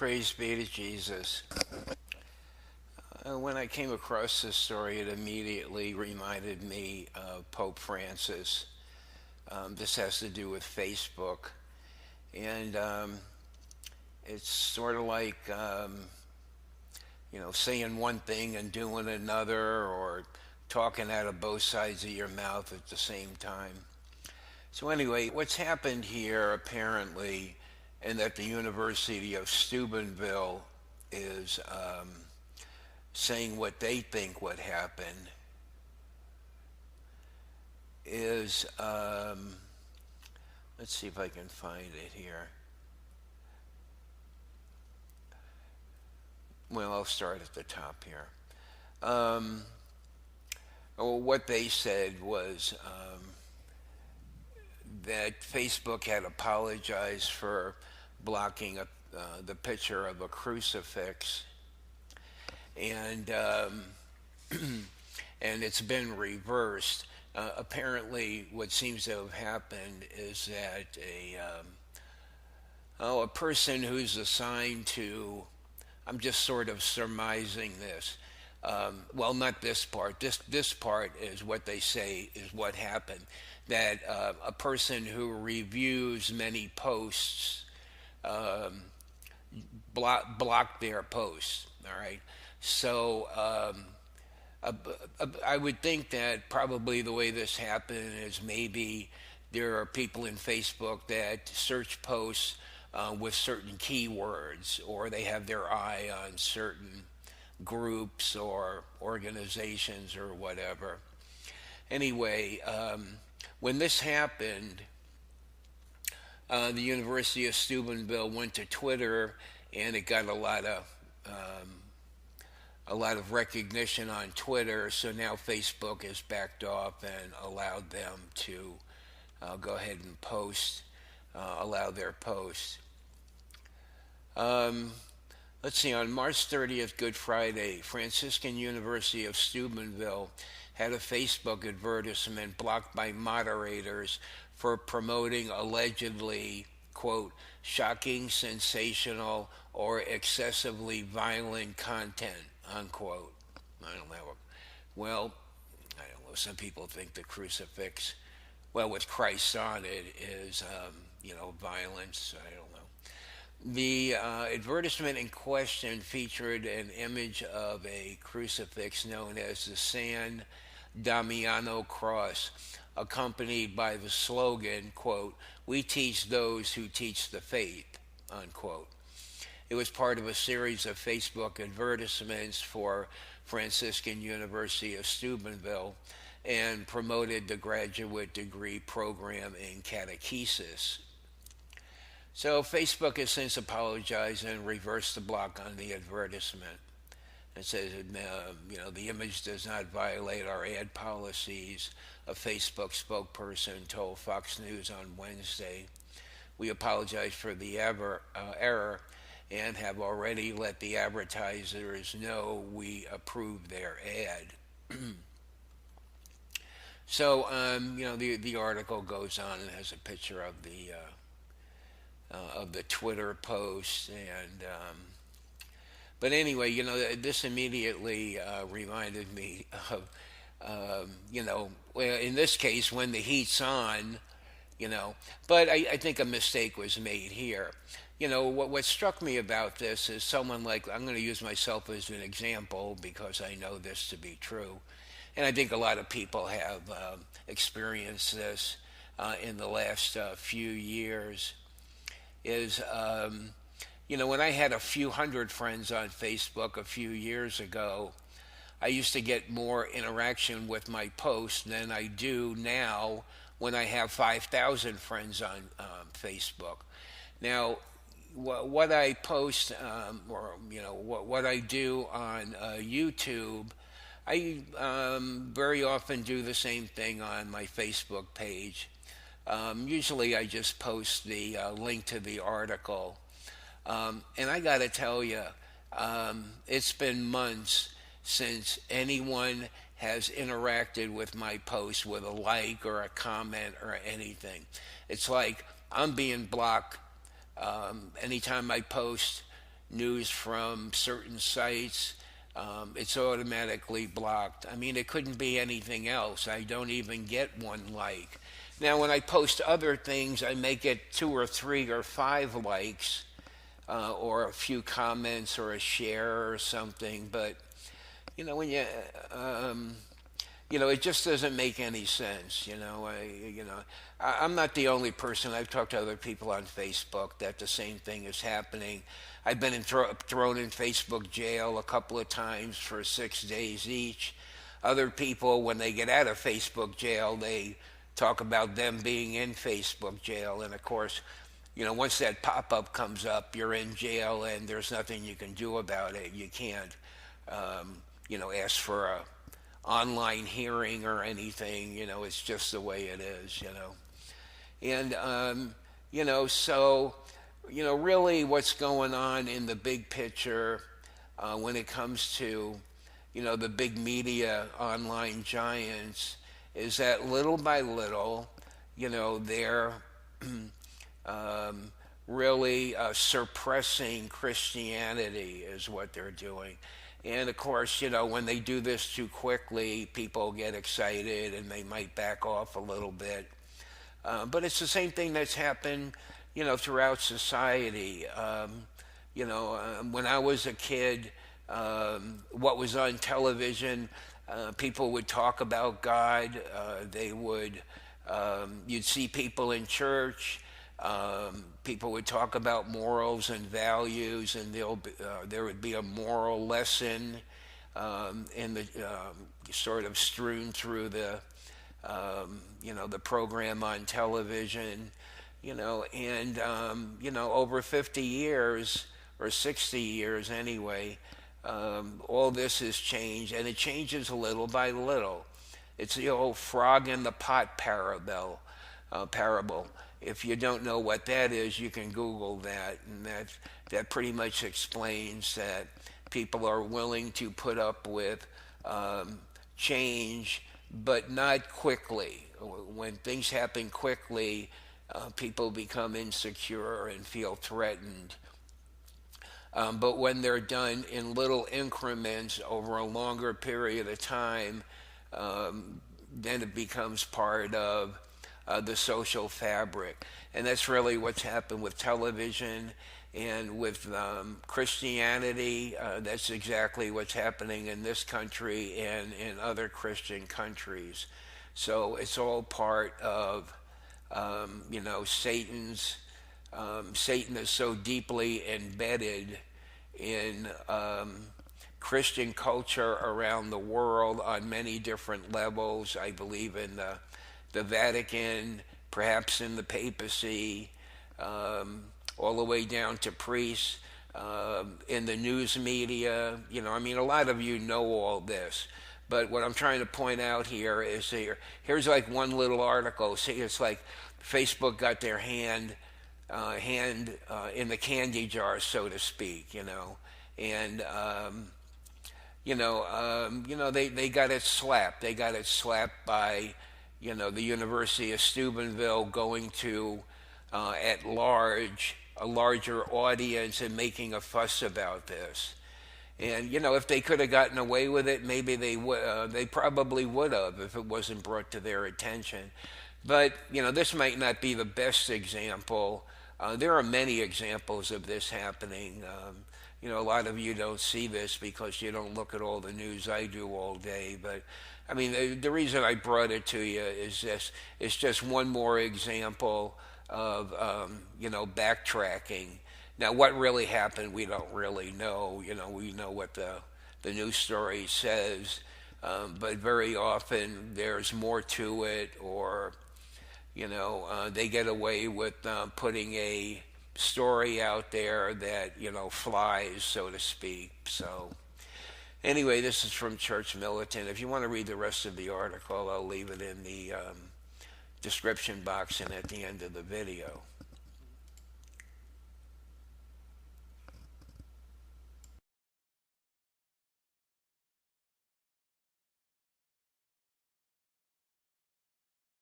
Praise be to Jesus. When I came across this story, it immediately reminded me of Pope Francis. This has to do with Facebook. And it's sort of like, saying one thing and doing another, or talking out of both sides of your mouth at the same time. So anyway, what's happened here apparently, and at the University of Steubenville is saying what they think would happen is, let's see if I can find it here. Well, I'll start at the top here. What they said was that Facebook had apologized for blocking the picture of a crucifix, and and it's been reversed. Apparently, what seems to have happened is that a person who's assigned to, I'm just sort of surmising this. Well, not this part. This part is what they say is what happened. That a person who reviews many posts block their posts. All right. So I would think that probably the way this happened is maybe there are people in Facebook that search posts with certain keywords, or they have their eye on certain groups or organizations or whatever. Anyway, when this happened, the University of Steubenville went to Twitter, and it got a lot of recognition on Twitter. So now Facebook has backed off and allowed them to go ahead and allow their posts. Let's see, on March 30th, Good Friday, Franciscan University of Steubenville had a Facebook advertisement blocked by moderators for promoting allegedly, quote, shocking, sensational, or excessively violent content, unquote. I don't know. Well, I don't know. Some people think the crucifix, well, with Christ on it, is, violence. I don't know. The advertisement in question featured an image of a crucifix known as the San Damiano Cross, accompanied by the slogan, quote, "We teach those who teach the faith," unquote. It was part of a series of Facebook advertisements for Franciscan University of Steubenville and promoted the graduate degree program in catechesis. So Facebook has since apologized and reversed the block on the advertisement. It says, the image does not violate our ad policies, a Facebook spokesperson told Fox News on Wednesday. We apologize for the error and have already let the advertisers know we approve their ad. So, the article goes on and has a picture of the Twitter post, and but anyway, this immediately reminded me of, well, in this case, when the heat's on, but I think a mistake was made here. What struck me about this is someone like, I'm going to use myself as an example because I know this to be true, and I think a lot of people have experienced this in the last few years, is, when I had a few hundred friends on Facebook a few years ago, I used to get more interaction with my posts than I do now when I have 5,000 friends on Facebook. Now, what I post, or what I do on YouTube, I very often do the same thing on my Facebook page. Usually I just post the link to the article. And I got to tell you, it's been months since anyone has interacted with my post with a like or a comment or anything. It's like I'm being blocked anytime I post news from certain sites, it's automatically blocked. I mean, it couldn't be anything else. I don't even get one like. Now, when I post other things, I may get 2 or 3 or 5 likes, or a few comments or a share or something. But when um, it just doesn't make any sense. I'm not the only person. I've talked to other people on Facebook that the same thing is happening. I've been thrown in Facebook jail a couple of times for 6 days each. Other people, when they get out of Facebook jail, they talk about them being in Facebook jail. And of course, once that pop-up comes up, you're in jail and there's nothing you can do about it. You can't, ask for a online hearing or anything. It's just the way it is. And so really what's going on in the big picture, when it comes to the big media online giants, is that little by little, they're really suppressing Christianity is what they're doing. And of course, when they do this too quickly, people get excited and they might back off a little bit. But it's the same thing that's happened, throughout society. When I was a kid, what was on television, people would talk about God. You'd see people in church. People would talk about morals and values, and there would be a moral lesson in the sort of strewn through the program on television, and over 50 years or 60 years anyway, all this has changed, and it changes little by little. It's the old frog in the pot parable. If you don't know what that is, you can Google that, and that pretty much explains that people are willing to put up with change, but not quickly. When things happen quickly, people become insecure and feel threatened. But when they're done in little increments over a longer period of time, then it becomes part of the social fabric. And that's really what's happened with television and with Christianity. That's exactly what's happening in this country and in other Christian countries. So it's all part of, Satan's. Satan is so deeply embedded in Christian culture around the world on many different levels. I believe in the Vatican, perhaps in the papacy, all the way down to priests, in the news media. A lot of you know all this. But what I'm trying to point out here is here's like one little article. See, it's like Facebook got their hand in the candy jar, so to speak, and they got it slapped. They got it slapped by the University of Steubenville going to at large a larger audience and making a fuss about this. And if they could have gotten away with it, maybe they probably would have if it wasn't brought to their attention. But this might not be the best example. There are many examples of this happening. A lot of you don't see this because you don't look at all the news I do all day. But the reason I brought it to you is this. It's just one more example of backtracking. Now, what really happened, we don't really know. We know what the news story says, but very often there's more to it, or they get away with putting a story out there that flies, so to speak. So anyway, this is from Church Militant. If you want to read the rest of the article, I'll leave it in the description box and at the end of the video.